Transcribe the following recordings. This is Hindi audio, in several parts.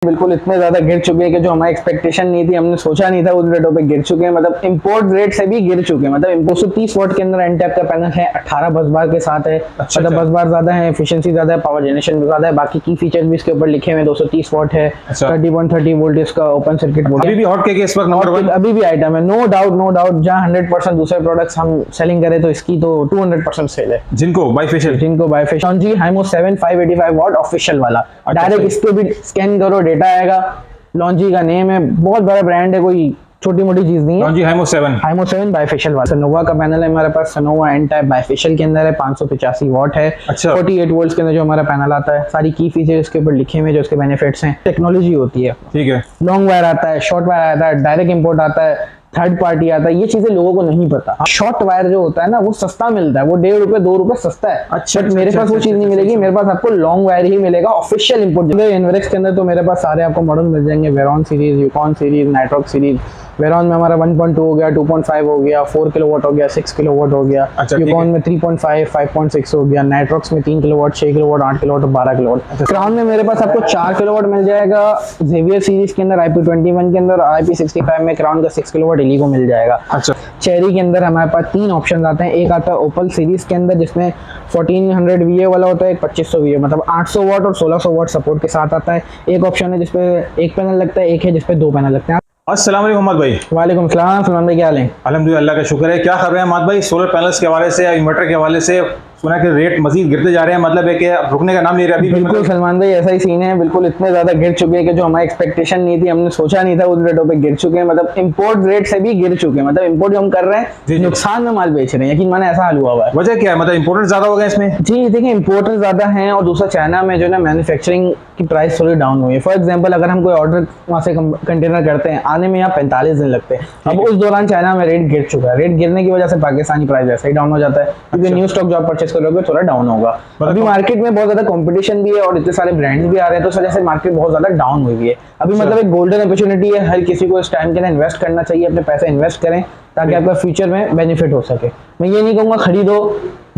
बिल्कुल इतने ज्यादा गिर चुके हैं कि जो हमारी एक्सपेक्टेशन नहीं थी, हमने सोचा नहीं था उन रेटों पे गिर चुके हैं। मतलब इंपोर्ट रेट से भी गिर चुके हैं। मतलब 230 वॉट के अंदर एन टाइप का पैनल है, 18 बस बार के साथ है। मतलब बस बार ज्यादा है, एफिशिएंसी ज्यादा है, पावर जनरेशन भी ज्यादा है, बाकी की फीचर्स भी इसके ऊपर लिखे हुए हैं। 230 वॉट है, 3130 वोल्ट इसका ओपन सर्किट बोर्ड। अभी भी हॉट केक इस वक्त नंबर 1 अभी भी आइटम है, नो डाउट। जहां 100% दूसरे प्रोडक्ट्स हम सेलिंग करें तो इसकी तो 200% सेल है। जिनको बाइफेशियल लॉन्जी हाइमो 7 585 वॉट ऑफिशियल वाला, डायरेक्ट इसको भी स्कैन करो, डेटा आएगा। लॉन्जी का नेम है, बहुत बड़ा ब्रांड है, कोई छोटी मोटी चीज नहीं है। लॉन्जी हाइमो 7 बाइफेशियल वाला सनोवा का पैनल है हमारे पास। सनोवा एन टाइप बाइफेशियल के अंदर है, 585 वॉट है। 48 वोल्ट्स के अंदर जो हमारा पैनल आता है, सारी की फीचर्स इसके ऊपर लिखे हुए, जो इसके बेनिफिट्स हैं। टेक्नोलॉजी होती है, ठीक है। लॉन्ग वायर आता है, शॉर्ट वायर आता है, डायरेक्ट इंपोर्ट आता है, थर्ड पार्टी आता है। ये चीजें लोगों को नहीं पता। शॉर्ट वायर जो होता है ना, वो सस्ता मिलता है, वो 1.5 रुपए 2 रुपए सस्ता है। बट मेरे पास वो चीज नहीं मिलेगी। मेरे पास आपको लॉन्ग वायर ही मिलेगा, ऑफिशियल इंपोर्ट। इन्वेरेक्स के अंदर तो मेरे पास सारे आपको मॉडल मिल जाएंगे, Veron series, Ucon series, Nitrox series. Veron में हमारा 1.2 हो गया, 2.5 हो गया, 4 किलोवाट हो गया, 6 किलोवाट हो गया। यूकॉन में 3.5 5.6 हो गया। नाइट्रॉक्स में 3 किलोवाट, 6 किलोवाट, 8 किलोवाट और 12 किलोवाट। क्राउन में मेरे पास आपको 4 किलोवाट मिल जाएगा। जेवियर सीरीज के अंदर IP21 के अंदर, IP65 में क्राउन का 6 किलोवाट इलीगो मिल जाएगा। अच्छा। चेरी के अंदर हमारे पास 3 ऑप्शन आते हैं। एक आता है ओपल सीरीज के अंदर, जिसमें 1400 VA वाला होता है, एक 2500 VA, मतलब 800 वाट और 1600 वाट सपोर्ट के साथ आता है। एक ऑप्शन है जिसपे एक पैनल लगता है, एक है जिसपे 2 पैनल लगते हैं। अस्सलाम वालेकुम मोहम्मद भाई। वालेकुम सलाम सलमान भाई, क्या हाल है? अल्हम्दुलिल्लाह, अल्लाह का शुक्र है। क्या कर रहे हैं मोहम्मद भाई? सोलर पैनल्स के हवाले से या इन्वर्टर के हवाले से सुना कि रेट मजीद गिरते जा रहे हैं, मतलब है कि रुकने का नाम नहीं रहा अभी। बिल्कुल सलमान भाई, ऐसा ही सीन है। बिल्कुल इतने ज्यादा गिर चुके हैं कि जो हमारी एक्सपेक्टेशन नहीं थी, हमने सोचा नहीं था उन रेटों पे गिर चुके हैं। मतलब इंपोर्ट रेट से भी गिर चुके हैं। मतलब इंपोर्ट जो हम कर रहे हैं, नुकसान में माल बेच रहे हैं। यकीन माने ऐसा हाल हुआ है। वजह क्या है? मतलब इंपोर्टेंट ज्यादा हो गए इसमें? जी देखिए, इंपोर्टेंट ज्यादा है और दूसरा चाइना में जो है ना, मैन्युफैक्चरिंग की प्राइस थोड़ी डाउन हुई है। फॉर एग्जांपल, अगर हम कोई ऑर्डर वहां से कंटेनर करते हैं, आने में यहाँ 45 दिन लगते हैं। अब उस दौरान चाइना में रेट गिर चुका है। रेट गिरने की वजह से पाकिस्तानी प्राइस ऐसा ही डाउन हो जाता है, क्योंकि न्यू स्टॉक जो आप परचेस करोगे थोड़ा डाउन होगा। अभी मार्केट में बहुत ज्यादा कंपटीशन भी है और इतने सारे ब्रांड्स भी आ रहे हैं, तो इस वजह से मार्केट बहुत ज्यादा डाउन हुई है अभी। मतलब एक गोल्डन अपॉर्चुनिटी है, हर किसी को इस टाइम के अंदर इन्वेस्ट करना चाहिए। अपने पैसे इन्वेस्ट करें ताकि आपका फ्यूचर में बेनिफिट हो सके। मैं ये नहीं कहूंगा खरीदो,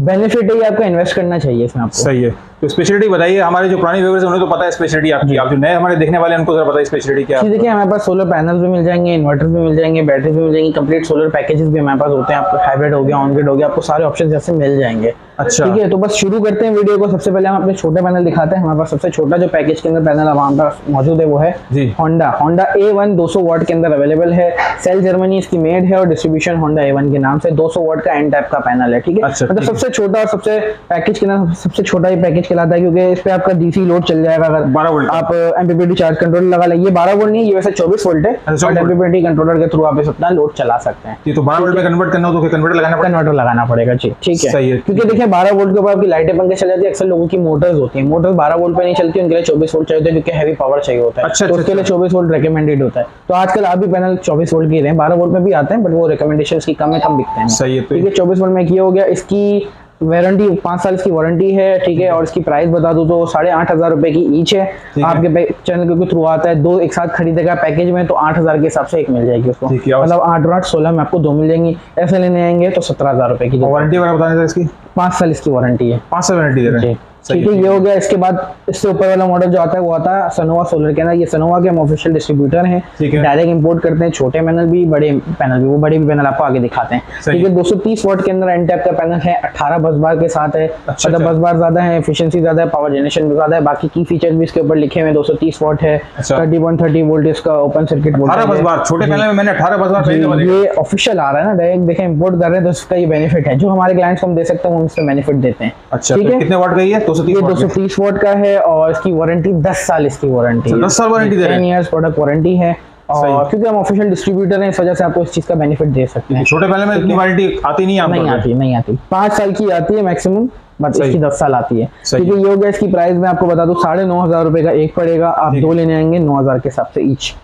बेनिफिट है, आपको इन्वेस्ट करना चाहिए इसमें आपको। सही है। तो स्पेशलिटी बताइए, हमारे जो पुराने व्यूअर्स हैं उन्हें तो पता है स्पेशलिटी आपकी, आप जो नए हमारे देखने वाले हैं उनको जरा बताइए स्पेशलिटी क्या है। देखिए, हमारे पास सोलर पैनल्स भी मिल जाएंगे, इन्वर्टर भी मिल जाएंगे, बैटरी भी मिल जाएंगी, कंप्लीट सोलर पैकेजेस भी हमारे पास होते हैं। आपको हाइब्रिड हो गया, ऑन ग्रिड हो गया, आपको सारे ऑप्शन जैसे मिल जाएंगे। अच्छा, ठीक है, तो बस शुरू करते हैं वीडियो को। सबसे पहले हम अपने छोटे पैनल दिखाते हैं। हमारे पास सबसे छोटा जो पैकेज के अंदर पैनल हमारे पास मौजूद है वो है होंडा A1 200 वाट के अंदर अवेलेबल है। सेल जर्मनी इसकी मेड है और डिस्ट्रीब्यूशन होंडा A1 के नाम से। 200 वाट का एन टाइप का पैनल है। ठीक है, मतलब सबसे छोटा और सबसे पैकेज के नाम सबसे छोटा ही पैकेज कहलाता है, क्योंकि इस पे आपका डीसी लोड चल जाएगा। अगर 12 वोल्ट आप एमपीपीटी चार्ज कंट्रोलर लगा लेंगे, 12 वोल्ट नहीं, ये वैसे 24 वोल्ट है, और एमपीपीटी कंट्रोलर के थ्रू आप इस अपना लोड चला सकते हैं। ये तो 12 वोल्ट में कन्वर्ट करना हो तो कन्वर्टर लगाना पड़ेगा जी। ठीक है, क्योंकि देखिए 12 वोल्ट के ऊपर आपकी लाइटें पंखे चल जाती है। अक्सर लोगों की मोटर्स होती है, मोटर 12 वोल्ट पे नहीं चलती, उनके लिए 24 वोल्ट चाहिए होता है, क्योंकि हैवी पावर चाहिए होता है। तो उसके लिए 24 वोल्ट रिकमेंडेड होता है। तो आजकल आप भी पैनल 24 वोल्ट के रहे हैं, 12 वोल्ट में भी आते हैं, बट वो रिकमेंडेशन की कम बिकते हैं। सही है। ठीक है, 24 वोल्ट में किया हो गया। इसकी वारंटी 5 साल की वारंटी है। ठीक है, और इसकी प्राइस बता दूं तो 8,500 रुपए की ईच है। आपके चैनल के थ्रू आता है, 2 एक साथ खरीदेगा पैकेज में तो 8,000 के हिसाब से एक मिल जाएगी उसको। मतलब 8 और 8 16 में आपको 2 मिल जाएंगी। ऐसे लेने आएंगे तो 17,000 रुपए की वारंटी वगैरह बताने था इसकी। 5 साल इसकी वारंटी है। 5 साल वारंटी दे रहे हैं। ठीक है, ये हो गया। इसके बाद इससे ऊपर वाला मॉडल जो आता है वो आता है सनोवा सोलर के अंदर। ये सनोवा के हम ऑफिशियल डिस्ट्रीब्यूटर हैं, डायरेक्ट इंपोर्ट करते हैं। छोटे पैनल भी, बड़े पैनल भी। वो बड़े भी पैनल आपको आगे दिखाते हैं। ठीक है, 230 वॉट के अंदर एन टाइप का पैनल है, 18 बस बार के साथ है। मतलब बस बार ज्यादा है, एफिशिएंसी ज्यादा है, पावर जनरेशन भी ज्यादा है, बाकी की फीचर्स भी इसके ऊपर लिखे हुए हैं। 230 वॉट है, 3130 वोल्ट इसका ओपन सर्किट बोर्ड है। 18 बस बार, छोटे पैनल में मैंने 18 बस बार ये ऑफिशियल आ रहा है ना, डायरेक्ट देखें इंपोर्ट कर रहे हैं तो इसका ये बेनिफिट है। जो हमारे क्लाइंट्स को हम दे सकते हैं वो इसका बेनिफिट देते हैं। अच्छा, ठीक है। कितने वाट का है? 230 वोट का है और इसकी वारंटी 10 साल इसकी वारंटी है। 10 साल वारंटी दे रहे हैं। 10 इयर्स प्रोडक्ट वारंटी है। और क्योंकि हम ऑफिशियल डिस्ट्रीब्यूटर हैं, इस वजह से आपको इस चीज का बेनिफिट दे सकते हैं। छोटे पैनल में इतनी वारंटी आती नहीं है? नहीं आती। 5 साल की आती है मैक्सिमम, बट इसकी 10 साल आती है। ठीक है, ये हो गया। इसकी प्राइस मैं आपको बता दूं 9,500 रुपए का एक पड़ेगा। आप 2 लेने आएंगे 9,000 के हिसाब से ईच।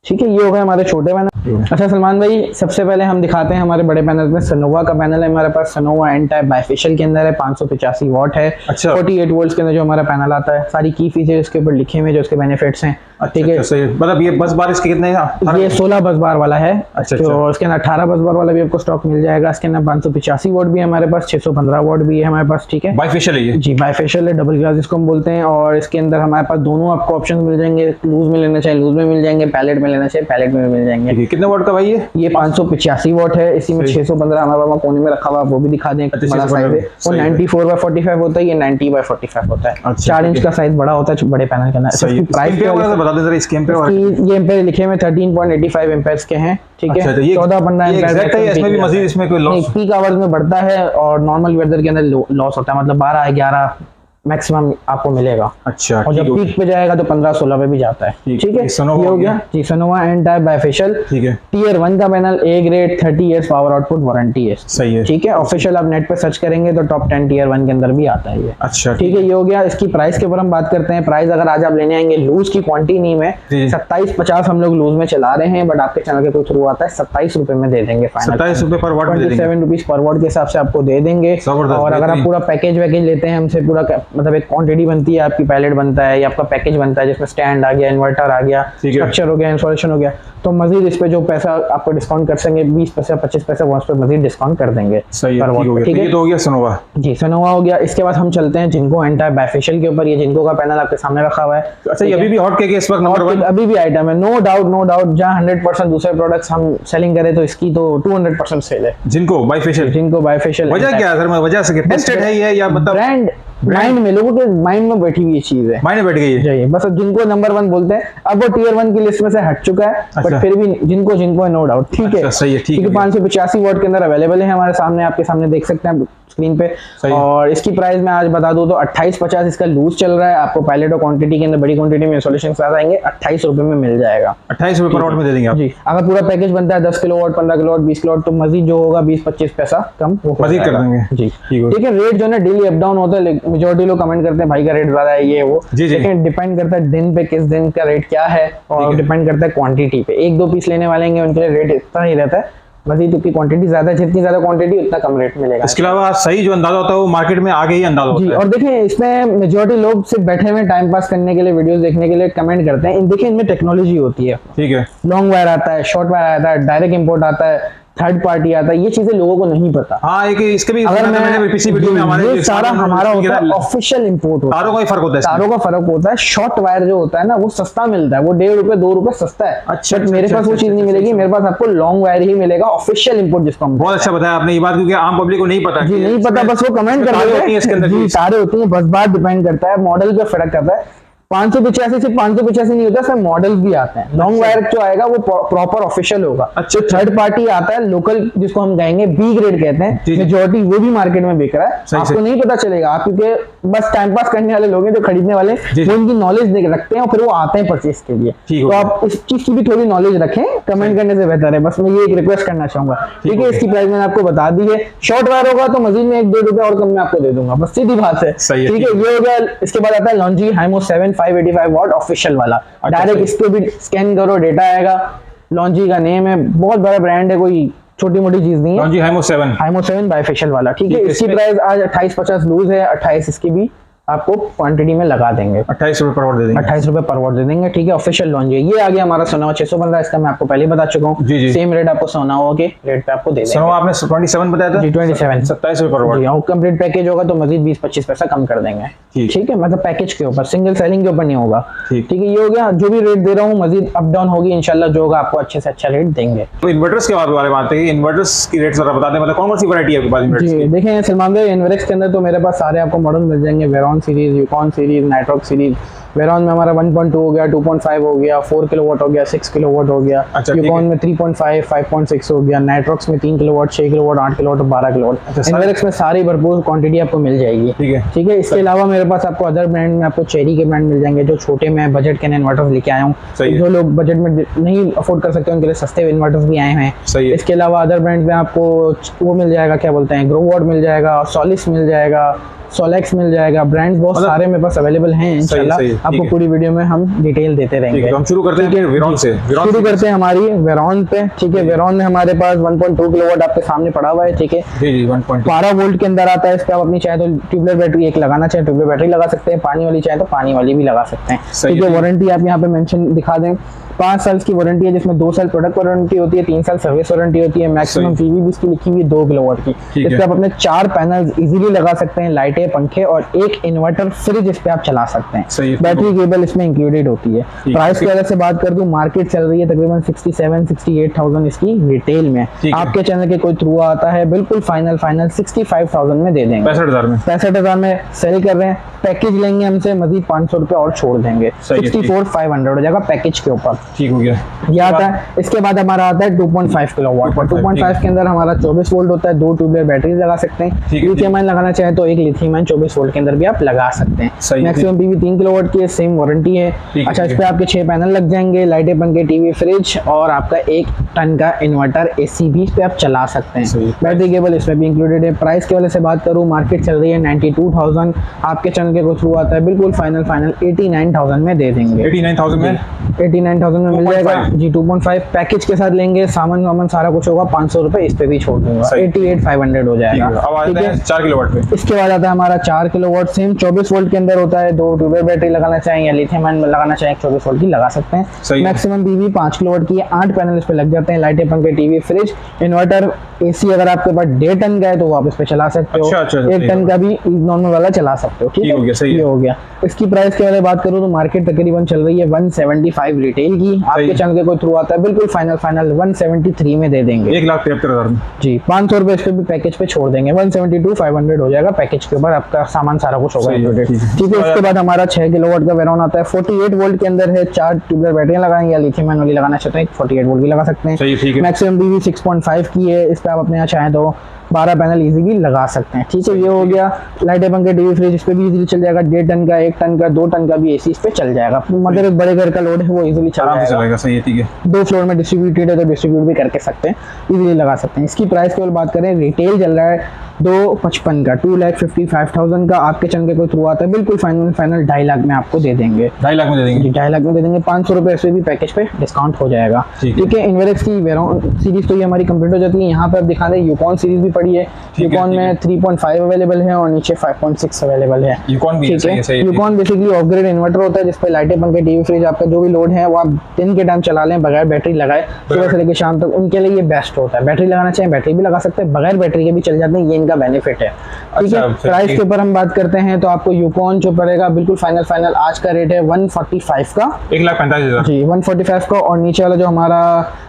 ठीक है, ये हो गया हमारे छोटे पैनल। अच्छा सलमान भाई, सबसे पहले हम दिखाते हैं हमारे बड़े पैनल में सनोवा का पैनल है हमारे पास। सनोवा एन टाइप बाइफेशियल के अंदर है, 585 वॉट है। अच्छा। 48 वोल्ट्स के अंदर जो हमारा पैनल आता है, सारी की फीचर इसके ऊपर लिखे हुए जो उसके बेनिफिट्स हैं। ठीक है, सही है। मतलब ये बस बार इसके कितने हैं? ये 16 बस बार वाला है। अच्छा, तो इसके अंदर 18 बस बार वाला भी आपको स्टॉक मिल जाएगा। इसके अंदर 585 वॉट भी है हमारे पास, 615 वॉट भी है हमारे पास। ठीक है, बाइफेशियल है ये? जी बाइफेशियल है, डबल ग्लास जिसको हम बोलते हैं। और इसके अंदर हमारे पास दोनों आपको ऑप्शन मिल जाएंगे, लूज में लेना चाहिए लूज में मिल जाएंगे, पैलेट में लेना चाहिए पैलेट में मिल जाएंगे। ठीक है, कितने वॉट का भाई ये? 585 वॉट है, इसी में 615 हमारे पास कोने में रखा हुआ, वो भी दिखा दें। अच्छा, बड़ा साइज है, वो 94/45 होता है, ये 90/45 होता है। अच्छा, 4 इंच का साइज बड़ा होता है बड़े पैनल के अंदर। सही है। प्राइस बता दें जरा इसके एम्पेयर। ये एम्पेयर लिखे हुए 13.85 एम्पेयर्स के हैं। ठीक है, अच्छा, ये 14-15 एग्जैक्ट है, इसमें भी मजीद इसमें कोई लॉस? पीक आवर्स में बढ़ता है और नॉर्मल वेदर के अंदर लॉस होता है, मतलब 12-11 मैक्सिमम आपको मिलेगा। अच्छा, और जब पीक पे जाएगा तो 15-16 पे भी जाता है। ठीक है, ये हो गया जी सनोवा एन टाइप बाइफेशियल। ठीक है, टियर 1 का panel, A grade, 30 years power output warranty है। सही है। ठीक है, ऑफिशियल आप नेट पे सर्च करेंगे तो टॉप 10 टियर 1 के अंदर भी आता है ये। अच्छा, ठीक है, ये हो गया। इसकी प्राइस के ऊपर हम बात करते हैं। प्राइस अगर आज आप लेने आएंगे लूज की क्वांटिटी नहीं में, 2750 हम लोग लूज में चला रहे हैं, बट आपके चैनल के थ्रू आता है 27 रुपए में दे देंगे फाइनल। 27 रुपए पर वॉट में दे देंगे, 27 रुपीज पर वॉट के हिसाब से आपको दे देंगे। और अगर आप पूरा पैकेज लेते हैं हमसे, पूरा मतलब एक क्वांटिटी बनती है आपकी, पैलेट बनता है या आपका पैकेज बनता है जिसमें स्टैंड आ गया, इन्वर्टर आ गया, स्ट्रक्चर हो गया, इंस्टॉलेशन हो गया, तो मजीद इस पे जो पैसा आपको डिस्काउंट कर सकेंगे 20 पैसा 25 पैसा वो उस पर मजीद डिस्काउंट कर देंगे। सही है, ठीक है, ये तो हो गया सनोवा। जी सनोवा हो गया। इसके बाद हम चलते हैं जिनको एन टाइप बाइफेशियल के ऊपर। ये जिनको का पैनल आपके सामने रखा हुआ है। अच्छा, ये अभी भी हॉट केक है इस वक्त नंबर 1? अभी भी आइटम है, नो डाउट। जहां 100% दूसरे प्रोडक्ट्स हम सेलिंग करें तो इसकी तो 200% सेल है। जिनको बाइफेशियल वजह क्या है सर? वजह से टेस्टेड है ये या मतलब ब्रांड माइंड में, लोगों के माइंड में बैठी हुई चीज है, माइंड में बैठ गई है बस। जिनको नंबर 1 बोलते हैं, अब वो टियर 1 की लिस्ट में से हट चुका है। अच्छा। बट फिर भी जिनको है नो डाउट। ठीक है, सही है, ठीक है। 585 वॉट के अंदर अवेलेबल है हमारे सामने, आपके सामने देख सकते हैं स्क्रीन पे। और इसकी प्राइस मैं आज बता दूं तो 2850 इसका लूज चल रहा है। आपको पायलट और क्वांटिटी के अंदर बड़ी क्वांटिटी में इंस्टॉलेशन साथ आएंगे, 28 रुपए में मिल जाएगा। 28 रुपए पर वॉट में दे देंगे आप? जी, अगर पूरा पैकेज बनता है 10 किलोवाट, 15 किलोवाट, 20 किलोवाट, तो मजीद जो होगा 20-25 पैसा कम मजीद कर देंगे। जी ठीक है। रेट जो है ना डेली अप डाउन होता है, मेजोरिटी लोग कमेंट करते हैं भाई का रेट ज्यादा है ये वो, लेकिन डिपेंड करता है दिन पे, किस दिन का रेट क्या है, और डिपेंड करता है क्वांटिटी पे। 1-2 पीस लेने वाले हैं उनके लिए रेट इतना ही रहता है, मजीद उतनी क्वांटिटी ज्यादा, जितनी ज्यादा क्वांटिटी उतना कम रेट मिलेगा। इसके अलावा सही जो अंदाजा होता है वो मार्केट में आगे ही अंदाजा होता है। और देखिए इसमें मेजॉरिटी लोग सिर्फ बैठे हुए टाइम पास करने के लिए, वीडियोस देखने के लिए कमेंट करते हैं। देखिए इनमें टेक्नोलॉजी होती है। ठीक है, लॉन्ग वायर आता है, शॉर्ट वायर आता है, डायरेक्ट इंपोर्ट आता है, थर्ड पार्टी आता है, ये चीजें लोगों को नहीं पता। हाँ, एक इसके भी अगर मैंने पिछली वीडियो में हमारे सारा हमारा होता है ऑफिशियल इंपोर्ट होता है। तारों का फर्क होता है, तारों का फर्क होता है। शॉर्ट वायर जो होता है ना वो सस्ता मिलता है, वो 1.5 रुपए 2 रुपए सस्ता है। अच्छा, बट मेरे पास वो चीज नहीं मिलेगी, मेरे पास आपको लॉन्ग वायर ही मिलेगा, ऑफिशियल इंपोर्ट जिसको हम। बहुत अच्छा बताया आपने ये बात, क्योंकि आम पब्लिक को नहीं पता। जी नहीं पता, बस वो कमेंट कर देते हैं तारे होती है, बस बात डिपेंड करता है, मॉडल पे फर्क करता है। 585 से 585 नहीं होता, इसमें मॉडल भी आते हैं। लॉन्ग वायर जो आएगा वो प्रॉपर ऑफिशियल होगा। अच्छा, थर्ड पार्टी आता है लोकल, जिसको हम कहेंगे बी ग्रेड कहते हैं, मेजॉरिटी वो भी मार्केट में बिक रहा है। आपको नहीं पता चलेगा, आप क्योंकि बस टाइम पास करने वाले लोग हैं जो खरीदने वाले, वो उनकी नॉलेज रखते हैं और फिर वो आते हैं परचेज के लिए। तो आप इस चीज की भी थोड़ी नॉलेज रखें, कमेंट करने से बेहतर है। बस मैं ये एक रिक्वेस्ट करना चाहूंगा। ठीक है, इसकी प्राइस मैंने आपको बता दी है। शॉर्ट वायर होगा तो मजीद में 1-2 रुपए और कम में आपको दे दूंगा, बस सीधी बात है। ठीक है, ये हो गया। इसके बाद आता है लॉन्जी हाइमो 7 585 वॉट ऑफिशियल वाला। डायरेक्ट इसको भी स्कैन करो, डेटा आएगा। लॉन्जी का नेम है, बहुत बड़ा ब्रांड है, कोई छोटी मोटी चीज नहीं है। लॉन्जी हाइमो 7 बाइफेशियल वाला। ठीक है, इसकी प्राइस आज 2850 लूज है, 28 इसकी भी आपको क्वांटिटी में लगा देंगे। 28 रुपए पर वॉट दे देंगे। 28 रुपए पर वॉट दे देंगे। ठीक है, ऑफिशियल लॉन्च है। ये आ गया हमारा सोनावा 615, इसका मैं आपको पहले ही बता चुका हूँ। सेम रेट आपको सोनावा के रेट पे आपको दे देंगे। सोनावा आपने 27 बताया था? जी 27 27 रुपए पर वॉट। और कंप्लीट पैकेज होगा तो मजीद 20-25 पैसा कम कर देंगे। ठीक है, मतलब पैकेज के ऊपर, सिंगल सेलिंग के ऊपर नहीं होगा। ठीक है, ये हो गया। जो भी रेट दे रहा हूँ मजीद अप डाउन होगी इंशाल्लाह, जो होगा आपको अच्छे से अच्छा रेट देंगे। तो इन्वर्टर्स के बारे में बात है, इन्वर्टर्स की रेट जरा बता दें, मतलब कौन सी वैरायटी है आपके पास इन्वर्टर्स की? देखें सलमान भाई, इन्वर्टर्स के अंदर तो मेरे पास सारे आपको मॉडल मिल जाएंगे। Veron series, Ucon series, Nitrox series. Veron में हमारा 1.2 हो गया, 2.5 हो गया, 4 किलोवाट हो गया, 6 किलोवाट हो गया। यूकॉन में 3.5, 5.6 हो गया। नाइट्रॉक्स में 3 किलोवाट, 6 किलोवाट, 8 किलोवाट और 12 किलोवाट। इन्वर्टर्स में सारी भरपूर क्वांटिटी आपको मिल जाएगी। ठीक है, इसके अलावा मेरे पास आपको अदर ब्रांड में आपको चेरी के ब्रांड मिल जाएंगे, जो छोटे में बजट के इन्वर्टर्स लेके आया हूँ। जो लोग बजट में नहीं अफोर्ड कर सकते उनके लिए सस्ते इन्वर्टर्स भी आए हैं। इसके अलावा अदर ब्रांड में आपको वो मिल जाएगा, क्या बोलते हैं, ग्रोवॉट मिल जाएगा, सॉलिस मिल जाएगा, सोलेक्स मिल जाएगा, ब्रांड्स बहुत सारे मेरे पास अवेलेबल हैं इंशाल्लाह। सही, ठीक आपको है। पूरी वीडियो में हम डिटेल देते रहेंगे। तो हम शुरू करते हैं वेरॉन से। शुरू करते हैं हमारी वेरॉन पे, ठीक है। वेरॉन में हमारे पास 1.2 किलोवाट आपके सामने पड़ा हुआ है, ठीक है। जी जी 1.2 12 वोल्ट के अंदर आता है। इस पे आप अपनी चाहे तो ट्यूबलेट बैटरी एक लगाना चाहे ट्यूबलेट बैटरी लगा सकते हैं, पानी वाली चाहे तो पानी वाली भी लगा सकते हैं, सही ठीक है। है। वारंटी आप यहाँ पे मेंशन दिखा दें, 5 साल की वारंटी है, जिसमें 2 साल प्रोडक्ट वारंटी होती है, 3 साल सर्विस वारंटी होती है। मैक्सिमम पीवी भी इसकी लिखी हुई है 2 किलोवाट की। ठीक इस है। पे आप अपने 4 पैनल इजीली लगा सकते हैं, लाइटें, पंखे और एक इन्वर्टर फ्रिज इस पे आप चला सकते हैं। सही है। बैटरी केबल इसमें इंक्लूडेड होती है। ठीक प्राइस है। की वजह से बात कर दूं, मार्केट चल रही है तकरीबन 67-68,000 इसकी रिटेल में। ठीक है। आपके चैनल के कोई थ्रू आता है, बिल्कुल फाइनल 65,000 में दे देंगे। 65,000 में 65,000 में सेल कर रहे हैं। पैकेज लेंगे हमसे मजीद 500 रुपए और छोड़ देंगे, सही है, ठीक। 64,500 हो जाएगा पैकेज के ऊपर। ठीक हो गया। ये आता है। इसके बाद हमारा आता है 2.5 किलोवाट। 2.5 के अंदर हमारा 24 वोल्ट होता है, 2 ट्यूबलेट बैटरी लगा सकते हैं। ठीक है, लिथियम आयन लगाना चाहे तो एक लिथियम आयन 24 वोल्ट के अंदर भी आप लगा सकते हैं। सही है, मैक्सिमम पीवी 3 किलोवाट की है, सेम वारंटी है। ठीक है, अच्छा, इस ठीक पे आपके 6 पैनल लग जाएंगे, लाइटें, पंखे, टीवी, फ्रिज और आपका 1 टन का इन्वर्टर एसी भी इस पे आप चला सकते सही हैं। है। बैटरी केबल इसमें भी इंक्लूडेड है। प्राइस के वाले से बात करूँ, मार्केट चल रही है 92,000, आपके चैनल के थ्रू आता है बिल्कुल फाइनल 89,000 में दे देंगे। 89,000 में 89,000 में मिल 2.5 जाएगा जी। 2.5 पैकेज के साथ लेंगे, सामान वामान सारा कुछ होगा, 500 रुपए इस पे भी छोड़ दूंगा, सही। 88,500 हो ठीक जाएगा। है। अब ठीक आते है। हैं 4 किलोवाट पे। इसके बाद आता है हमारा 4 किलोवाट, सेम 24 वोल्ट के अंदर होता है। 2 ट्यूबलेट बैटरी लगाना चाहें या लिथियम आयन लगाना चाहें 24 वोल्ट की लगा सकते हैं। सही है। मैक्सिमम पीवी 5 किलोवाट की है, 8 पैनल इस पे लग जाते हैं, लाइटें, पंखे, टीवी, फ्रिज, इन्वर्टर, एसी। अगर आपके पास 1.5 टन का है तो वो आप इस पे चला सकते हो। अच्छा, 1 टन का भी नॉर्मल वाला चला सकते हो, ठीक ठीक हो गया, है। सही है। ये हो गया। इसकी प्राइस के बारे में बात करूँ तो मार्केट तकरीबन चल रही है 175 रिटेल की। आपके चैनल के कोई थ्रू आता है बिल्कुल फाइनल 173 में दे देंगे 1,73,000 में। जी। 500 रुपए इस पे भी पैकेज पे छोड़ देंगे, 172,500 हो जाएगा पैकेज के ऊपर, आपका सामान सारा कुछ होगा सही है, included। ठीक है। ठीक है। उसके बाद हमारा 6 किलोवाट का वेरॉन आता है, 48 वोल्ट के अंदर है। 4 ट्यूबलेट बैटरियां लगाएंगे या लिथियम आयन वाली लगाना चाहते हैं 48 वोल्ट भी लगा सकते हैं। सही है, ठीक है। मैक्सिमम पीवी 6.5 की है। इस पे आप अपने यहाँ चाहें तो 12 पैनल इजीली लगा सकते हैं, ठीक है। ये हो गया। लाइटें, पंखे, टीवी, फ्रिज इस पे भी इजीली चल जाएगा। 1.5 टन का, 1 टन का, 2 टन का भी एसी इस पे चल जाएगा। मतलब एक बड़े घर का लोड है वो इजीली चल आराम से जाएगा। चलेगा। सही है, ठीक है। 2 फ्लोर में डिस्ट्रीब्यूटेड है तो डिस्ट्रीब्यूट भी करके सकते हैं, इजीली लगा सकते हैं। इसकी प्राइस केवल बात करें, रिटेल चल रहा है 255 का, 2,55,000 का। आपके चैनल के कोई थ्रू आता है बिल्कुल फाइनल 2.5 लाख में आपको दे देंगे। 2.5 लाख में दे देंगे। 2.5 लाख में दे देंगे। 500 रुपए से भी पैकेज पे डिस्काउंट हो जाएगा, ठीक है। ठीक है। इन्वेरेक्स की वेरॉन सीरीज तो ये हमारी कंप्लीट हो जाती है। यहाँ पे आप दिखा दें यूकॉन सीरीज भी पड़ी है। ठीक है, यूकॉन ठीक है। में 3.5 अवेलेबल है और नीचे 5.6 अवेलेबल है। यूकॉन भी है, ठीक सही है। है, सही है। Ucon basically off grid inverter होता है जिसपे लाइटें, पंखे, टीवी, फ्रिज, आपका जो भी लोड है वो आप दिन के टाइम चला लें बगैर बैटरी लगाए, सुबह से लेकर शाम तक, उनके लिए ये बेस्ट होता है। बैटरी लगाना चाहें बैटरी भी लगा सकते हैं, बगैर बैटरी के भी चल जाते हैं, ये इनका बेनिफिट है, ठीक है। अच्छा, प्राइस के ऊपर हम बात करते हैं तो आपको यूकॉन जो पड़ेगा बिल्कुल फाइनल आज का रेट है 145 का 1,45,000। जी, 145 का। और नीचे वाला जो हमारा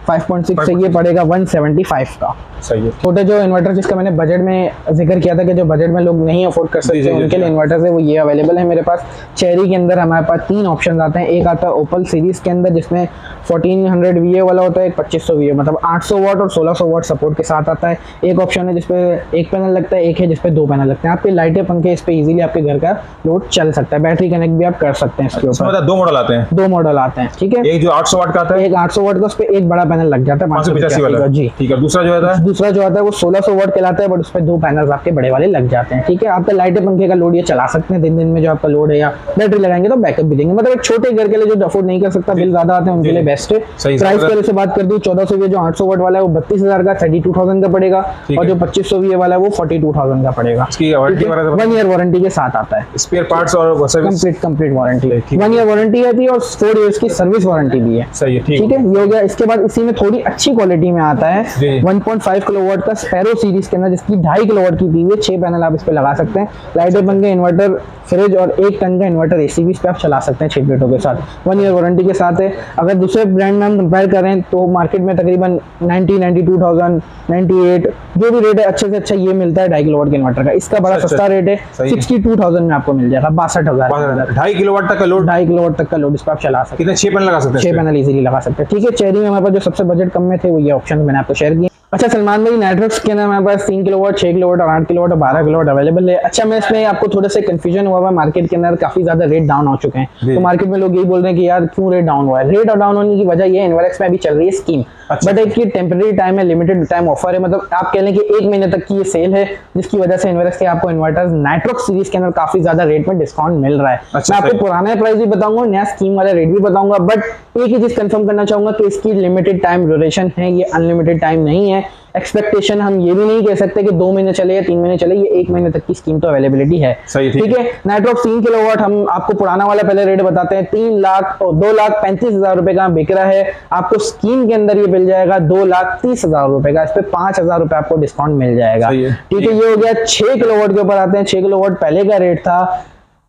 5.6 है ये पड़ेगा 175 का। सही है। छोटे जो इन्वर्टर जिसका मैंने बजट में जिक्र किया था कि जो बजट में लोग नहीं अफोर्ड कर सकते जी, जी, उनके जी। लिए इन्वर्टर है वो ये अवेलेबल है मेरे पास। चेरी के अंदर हमारे पास 3 ऑप्शन आते हैं। एक आता है ओपल सीरीज के अंदर जिसमें 1400 VA वाला होता है, एक 2500 VA, मतलब 800 वाट और 1600 वाट सपोर्ट के साथ आता है। एक ऑप्शन है जिसपे 1 पैनल लगता है, एक है जिसपे 2 पैनल लगते हैं। आपके लाइटें, पंखे इस पे इजीली आपके घर का लोड चल सकता है। बैटरी कनेक्ट भी आप कर सकते हैं इसके इसमें ऊपर। मतलब 2 मॉडल आते हैं। 2 मॉडल आते हैं, ठीक है। एक जो 800 वाट का आता है, एक 800 वाट का, उस पे एक बड़ा पैनल लग जाता है 585 वाला। जी। ठीक है। दूसरा जो आता है दूसरा जो आता है वो 1600 वाट कहलाता है, बट उस पे 2 पैनल्स आपके बड़े वाले लग जाते हैं, ठीक है। आपका लाइटें, पंखे का लोड ये चला सकते हैं दिन में जो आपका लोड है, या बैटरी लगाएंगे तो बैकअप भी देंगे। मतलब एक छोटे घर के लिए जो अफोर्ड नहीं कर सकता, बिल ज्यादा आते हैं उनके लिए बेस्ट है। सही, प्राइस सही। पहले से बात कर दूं, 1400 VA जो 800 वाट वाला है वो 32,000 का 32,000 का पड़ेगा, ठीक और है। जो 2500 VA वाला है वो 42,000 का पड़ेगा। इसकी वारंटी वगैरह 1 ईयर वारंटी के साथ आता है। स्पेयर पार्ट्स और सर्विस। कंप्लीट वारंटी, ठीक है। 1 ईयर वारंटी आती है और 4 इयर्स की सर्विस वारंटी भी है। सही है, ठीक ठीक है। ये हो गया। इसके बाद इसी में थोड़ी अच्छी क्वालिटी में आता है जी। 1.5 किलोवाट का स्पैरो सीरीज के अंदर जिसकी 2.5 किलोवाट की पीवी है। 6 पैनल आप इस पे लगा सकते हैं। लाइटें, पंखे, इन्वर्टर, फ्रिज और 1 टन का इन्वर्टर एसी भी इस पे आप चला सकते हैं 6 प्लेटों के साथ। 1 ईयर वारंटी के साथ है। अगर दूसरे ब्रांड में हम कंपेयर करें तो मार्केट में तकरीबन 92,000, 98 जो भी रेट है अच्छे से अच्छा ये मिलता है 2.5 किलोवाट के इन्वर्टर का। इसका बड़ा अच्छा, सस्ता रेट है, सही है। 62,000 में आपको मिल जाएगा, 62,000। 2.5 किलोवाट तक का लोड। 2.5 किलोवाट तक का लोड इस पे आप चला सकते हैं। कितने 6 पैनल लगा सकते हैं 6 पैनल इजीली लगा सकते हैं, ठीक है। चेरी में हमारे पास जो सबसे बजट कम में थे वो ये ऑप्शन मैंने आपको शेयर किए। अच्छा सलमान भाई, नेटवर्क्स के ना हमारे पास 3 किलोवाट, 6 किलोवाट और 8 किलोवाट और 12 किलोवाट अवेलेबल है। अच्छा, मैं इसमें आपको थोड़ा सा कंफ्यूजन हुआ है, मार्केट के अंदर काफी ज्यादा रेट डाउन हो चुके हैं, तो मार्केट में लोग यही बोल रहे हैं कि यार क्यों रेट डाउन हुआ है। रेट डाउन होने की वजह ये है, इन्वर्क्स में अभी चल रही है स्कीम, बट एक ये टेम्पररी टाइम है, लिमिटेड टाइम ऑफर है, मतलब आप कह लें कि 1 महीने तक की ये सेल है, जिसकी वजह से इन्वर्क्स के आपको इन्वर्टर्स नेटवर्क सीरीज के अंदर काफी ज्यादा रेट में डिस्काउंट मिल रहा है। मैं आपको पुराना प्राइस भी बताऊंगा, नया स्कीम वाला रेट भी बताऊंगा, बट एक ही चीज कंफर्म करना चाहूंगा कि इसकी लिमिटेड टाइम ड्यूरेशन है, ये अनलिमिटेड टाइम नहीं है। एक्सपेक्टेशन हम ये भी नहीं कह सकते कि 2 महीने चले या 3 महीने चले, ये 1 महीने तक की स्कीम तो अवेलेबिलिटी है। ठीक है। नेटवर्क 3 किलोवाट हम आपको पुराना वाला पहले रेट बताते हैं, 2,35,000 रुपए का बिक रहा है, आपको स्कीम के अंदर ये मिल जाएगा 2,30,000 रुपए का, इस पे 5,000 रुपए आपको डिस्काउंट मिल जाएगा। ठीक है, ये हो गया। 6 किलोवाट के ऊपर आते हैं। 6 किलोवाट पहले का रेट था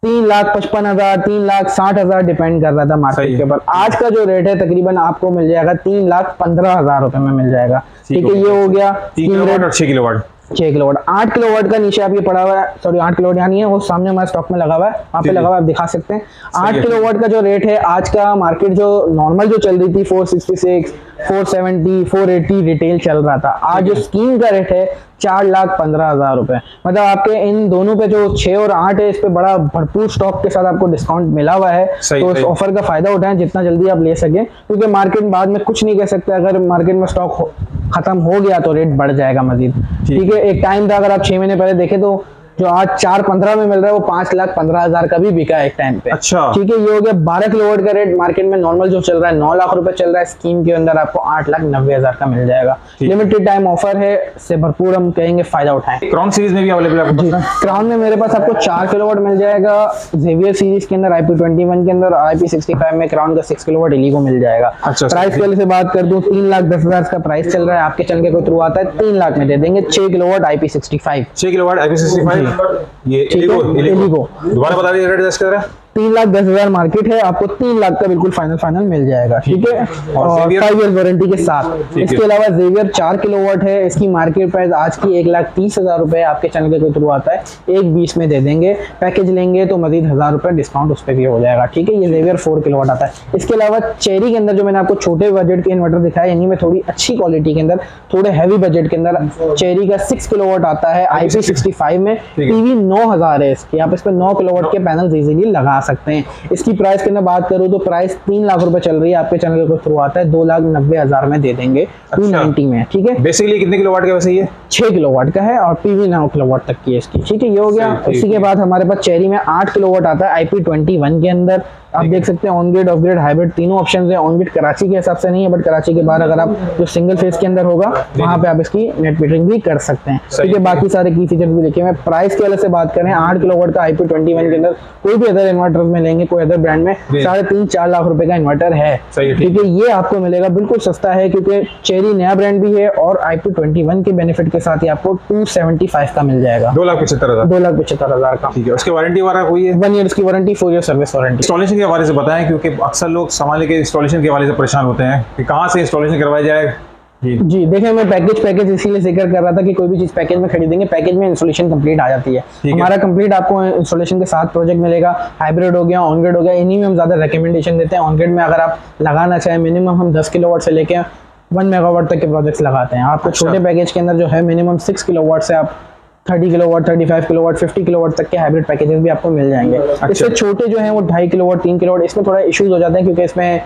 3,55,000, 3,60,000 डिपेंड कर रहा था मार्केट के ऊपर। आज का जो रेट है तकरीबन आपको मिल जाएगा 3,15,000 रुपए में मिल जाएगा। ठीक है, ये हो गया 3 किलोवाट और 6 किलोवाट। 6 किलोवाट। 8 किलोवाट का नीचे आप ये पड़ा हुआ है, सॉरी 8 किलोवाट यहाँ नहीं है, वो सामने हमारे स्टॉक में लगा हुआ है, वहाँ पे लगा हुआ है, आप दिखा सकते हैं। 8 किलोवाट का जो रेट है आज का, मार्केट जो नॉर्मल जो चल रही थी 466, 470, 480 रिटेल चल रहा था, आज जो स्कीम का रेट है 4,15,000 रुपए। मतलब आपके इन दोनों पे जो 6 और 8 है, इस पे बड़ा भरपूर स्टॉक के साथ आपको डिस्काउंट मिला हुआ है, तो इस ऑफर का फायदा उठाएं जितना जल्दी आप ले सके, क्योंकि मार्केट बाद में कुछ नहीं कह सकते, अगर मार्केट में स्टॉक खत्म हो गया तो रेट बढ़ जाएगा मजीद। ठीक है, एक टाइम था, अगर आप 6 महीने पहले देखें तो जो आज 4,15 में मिल रहा है वो 5,15,000 का भी बिका है एक टाइम पे। अच्छा, ठीक है, ये हो गया। 12 किलोवाट का रेट मार्केट में नॉर्मल जो चल रहा है 9 लाख रुपए चल रहा है, स्कीम के अंदर आपको 8,90,000 का मिल जाएगा। लिमिटेड टाइम ऑफर है, इससे भरपूर हम कहेंगे फायदा उठाएं। क्राउन सीरीज में भी अवेलेबल है। क्राउन में मेरे पास आपको 4 किलोवाट मिल जाएगा, जेवियर सीरीज के अंदर IP21 के अंदर, IP65 में क्राउन का 6 किलोवाट इलीगो मिल जाएगा। प्राइस पहले से बात कर दूं, 3,10,000 का प्राइस चल रहा है, आपके चैनल के कोई थ्रू आता है 3 लाख में दे देंगे। 6 किलोवाट IP65, 6 किलोवाट IP65, ये इलीगो दोबारा बता दीजिए रेट जस्ट कर रहा है। 3,10,000 मार्केट है, आपको 3 लाख का बिल्कुल फाइनल मिल जाएगा। ठीक है, और 5 ईयर वारंटी के साथ। इसके अलावा जेवियर 4 किलोवाट है, इसकी मार्केट प्राइस आज की 1,30,000 रुपए, आपके चैनल के थ्रू आता है 1,20 में दे देंगे। पैकेज लेंगे तो मजीद 1,000 रुपए डिस्काउंट उस पर भी हो जाएगा। ठीक है, ये जेवियर 4 किलोवाट आता है। इसके अलावा चेरी के अंदर जो मैंने आपको छोटे बजट के इन्वर्टर दिखाया, इन्हीं में थोड़ी अच्छी क्वालिटी के अंदर, थोड़े हैवी बजट के अंदर चेरी का 6 किलोवाट आता है IP65 में, PV 9,000 है इसकी, आप इस पर 9 किलोवाट के पैनल इजीली लगा सकते हैं। इसकी प्राइस की मैं बात करूं तो प्राइस 3 लाख रुपए चल रही है, आपके चैनल के थ्रू आता है 2,90,000 में दे देंगे। 290 में। ठीक है, बेसिकली कितने किलोवाट का वैसे ये 6 किलोवाट का है और PV 9 किलोवाट तक की है इसकी। ठीक है, ये हो गया। इसी के बाद हमारे पास चेरी में 8 किलोवाट आता है IP21 के अंदर, आप देख सकते हैं on grid, of grid, hybrid तीनों ऑप्शन है। ऑन ग्रिड कराची के हिसाब से नहीं है, बट कराची के बाहर अगर आप जो सिंगल फेज के अंदर होगा वहां पे आप इसकी नेट मीटरिंग भी कर सकते हैं। ठीक है, बाकी सारे की फीचर्स भी लिखे हुए हैं। प्राइस के वाले से बात करें, 8 किलोवाट का IP21 के अंदर कोई भी अदर इन्वर्टर में लेंगे, कोई अदर ब्रांड में 3.5-4 लाख रुपए का इन्वर्टर है। ठीक है, ये आपको मिलेगा बिल्कुल सस्ता है, क्योंकि चेरी नया ब्रांड भी है और IP21 के बेनिफिट के साथ ही आपको 275 का मिल जाएगा। 2,75,000 2,75,000 का। ठीक है, उसकी वारंटी वगैरह कोई है? 1 ईयर की warranty, 4 year service warranty. Installation के हवाले से बताएं, क्योंकि अक्सर लोग संभालने के इंस्टॉलेशन के हवाले से परेशान होते हैं कि कहाँ से इंस्टॉलेशन करवाया जाए। जी देखिए, मैं पैकेज इसीलिए जिक्र कर रहा था कि कोई भी चीज पैकेज में खरीदेंगे, पैकेज में इंस्टॉलेशन कंप्लीट आ जाती है। हमारा कंप्लीट आपको इंस्टॉलेशन के साथ प्रोजेक्ट मिलेगा। हाइब्रिड हो गया, ऑन ग्रिड हो गया, इन्हीं में हम ज्यादा रिकमेंडेशन देते हैं। ऑन ग्रिड में अगर आप लगाना चाहें, मिनिमम हम 10 किलोवाट से लेके 1 मेगावाट तक के प्रोजेक्ट्स लगाते हैं। आपको छोटे पैकेज के अंदर जो है मिनिमम 6 किलोवाट से आप 30 किलोवाट, 35 किलोवाट, 50 किलोवाट तक के हाइब्रिड पैकेजेस भी आपको मिल जाएंगे। इससे छोटे जो हैं वो 2.5 किलोवाट, 3 किलोवाट, इसमें थोड़ा इश्यूज हो जाते हैं, क्योंकि इसमें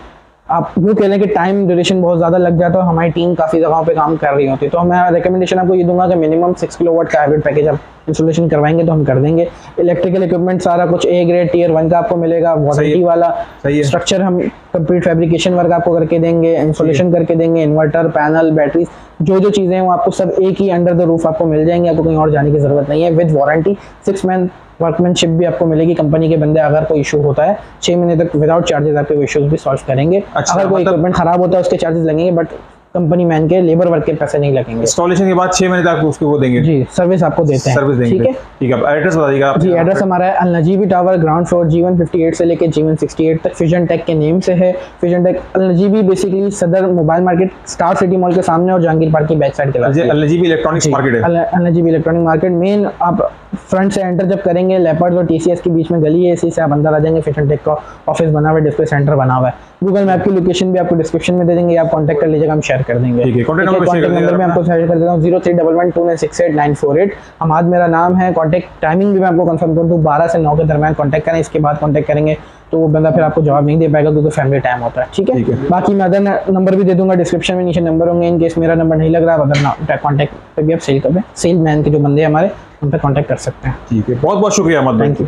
आप यूँ कह लें कि टाइम ड्यूरेशन बहुत ज़्यादा लग जाता है और हमारी टीम काफ़ी जगहों पे काम कर रही होती है। तो मैं रिकमेंडेशन आपको ये दूंगा कि मिनिमम 6 किलोवाट का हाइब्रिड पैकेज आप इंस्टॉलेशन करवाएंगे तो हम कर देंगे। इलेक्ट्रिकल इक्विपमेंट सारा कुछ A ग्रेड टियर 1 का आपको मिलेगा, वारंटी वाला। स्ट्रक्चर हम कंप्लीट फैब्रिकेशन वर्क आपको करके देंगे, इंस्टॉलेशन करके देंगे, इन्वर्टर, पैनल, बैटरी, जो चीज़ें हैं वो आपको सब एक ही अंडर द रूफ आपको मिल जाएंगे, आपको कहीं और जाने की जरूरत नहीं है। विद वारंटी 6 मंथ वर्कमैनशिप भी आपको मिलेगी। कंपनी के बंदे अगर कोई इशू होता है 6 महीने तक विदाउट चार्जेस आपके इश्यूज भी सॉल्व करेंगे। अगर कोई इक्विपमेंट खराब होता है उसके चार्जेस लगेंगे, बट कंपनी मैन के लेबर वर्क के पैसे नहीं लगेंगे। इंस्टॉलेशन के बाद 6 महीने तक उसको वो देंगे। जी, सर्विस आपको देते हैं। सर्विस देंगे। ठीक है, ठीक है। एड्रेस बताइएगा आप। जी, एड्रेस हमारा है अल-नजीबी टावर, ग्राउंड फ्लोर, G158 से लेके G168 तक। फिजन टेक के नेम से है। फिजन टेक अल-नजीबी बेसिकली सदर mobile market, star city mall के सामने और जहांगीर पार्क की बैक साइड के पास। अल-नजीबी इलेक्ट्रॉनिक्स मार्केट है। अल-नजीबी इलेक्ट्रॉनिक मार्केट मेन, आप फ्रंट से एंटर जब करेंगे, लेपर्ड और TCS के बीच में गली है, इसी से आप अंदर आ जाएंगे। फिजन टेक का ऑफिस बना हुआ है, डिस्प्ले सेंटर बना हुआ है। गूगल मैप की लोकेशन भी आपको डिस्क्रिप्शन में दे देंगे, आप कांटेक्ट कर लीजिएगा, हम शेयर कर देंगे। ठीक है, कॉन्टैक्ट नंबर शेयर कर नंबर दीजिएगा मैं आपको शेयर कर देता हूँ 03112968 हमाद मेरा नाम है। कांटेक्ट टाइमिंग भी मैं आपको कंफर्म कर दूँ, 12 से 9 के दरमियान कांटेक्ट करें, इसके बाद कांटेक्ट करेंगे तो वो बंदा फिर आपको जवाब नहीं दे पाएगा क्योंकि फैमिली टाइम होता है। ठीक है, बाकी मैं अदर नंबर भी दे दूंगा डिस्क्रिप्शन में, नीचे नंबर होंगे, इन केस मेरा नंबर नहीं लग रहा है अदर कॉन्टैक्ट पे भी आप सेल मैन के जो बंदे हमारे उन पर कॉन्टैक्ट कर सकते हैं। ठीक है, बहुत बहुत शुक्रिया अहमद भाई। Thank you.